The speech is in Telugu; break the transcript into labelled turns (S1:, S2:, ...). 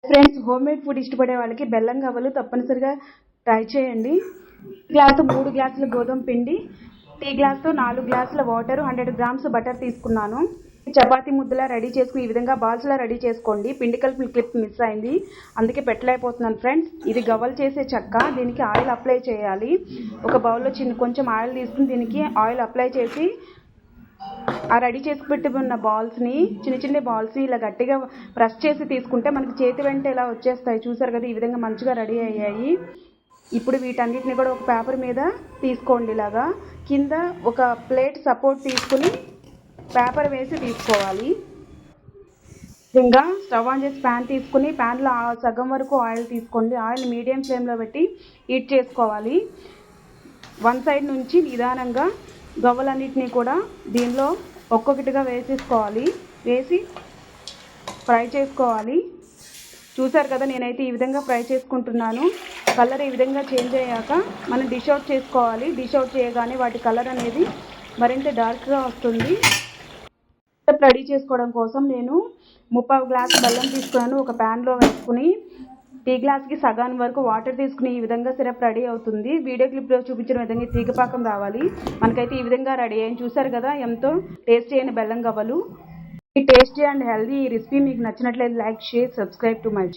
S1: ఫ్రెండ్స్, హోమ్ మేడ్ ఫుడ్ ఇష్టపడే వాళ్ళకి బెల్లం గవ్వలు తప్పనిసరిగా ట్రై చేయండి. గ్లాసు 3 గ్లాసుల గోధుమ పిండి, టీ గ్లాస్తో 4 గ్లాసుల వాటర్, 100 గ్రామ్స్ బటర్ తీసుకున్నాను. చపాతీ ముద్దలా రెడీ చేసుకుని ఈ విధంగా బాల్స్లా రెడీ చేసుకోండి. పిండి కలిపిన క్లిప్ మిస్ అయింది, అందుకే పెట్టలేకపోతున్నాను ఫ్రెండ్స్. ఇది గవ్వలు చేసే చెక్క. దీనికి ఆయిల్ అప్లై చేయాలి. ఒక బౌల్లో కొంచెం ఆయిల్ తీసుకుని దీనికి ఆయిల్ అప్లై చేసి ఆ రెడీ చేసి పెట్టుకున్న బాల్స్ని, చిన్న బాల్స్ని ఇలా గట్టిగా ప్రెస్ చేసి తీసుకుంటే మనకి చేతి వెంట ఇలా వచ్చేస్తాయి. చూసారు కదా, ఈ విధంగా మంచిగా రెడీ అయ్యాయి. ఇప్పుడు వీటన్నిటిని కూడా ఒక పేపర్ మీద తీసుకోండి. ఇలాగా కింద ఒక ప్లేట్ సపోర్ట్ తీసుకుని పేపర్ వేసి తీసుకోవాలి. ఇంకా స్టవ్ ఆన్ చేసి ప్యాన్ తీసుకుని ప్యాన్లో సగం వరకు ఆయిల్ తీసుకోండి. ఆయిల్ మీడియం ఫ్లేమ్లో పెట్టి హీట్ చేసుకోవాలి. వన్ సైడ్ నుంచి నిదానంగా గవ్వలన్నిటినీ కూడా దీనిలో ఒక్కొక్కటిగా వేసేసుకోవాలి. వేసి ఫ్రై చేసుకోవాలి. చూసారు కదా, నేనైతే ఈ విధంగా ఫ్రై చేసుకుంటున్నాను. కలర్ ఈ విధంగా చేంజ్ అయ్యాక మనం డిష్ అవుట్ చేసుకోవాలి. డిష్ అవుట్ చేయగానే వాటి కలర్ అనేది మరింత డార్క్గా వస్తుంది. రెడీ చేసుకోవడం కోసం నేను 3/4 గ్లాసు బెల్లం తీసుకున్నాను. ఒక ప్యాన్లో వేసుకుని టీ గ్లాస్కి సగాన్ వరకు వాటర్ తీసుకుని ఈ విధంగా సిరప్ రెడీ అవుతుంది. వీడియో క్లిప్లో చూపించిన విధంగా తీగపాకం రావాలి. మనకైతే ఈ విధంగా రెడీ అయ్యింది. చూసారు కదా, ఎంతో టేస్టీ అయిన బెల్లం గవ్వలు. ఈ టేస్టీ అండ్ హెల్దీ ఈ రెసిపీ మీకు నచ్చినట్లయితే like, share, subscribe to my channel.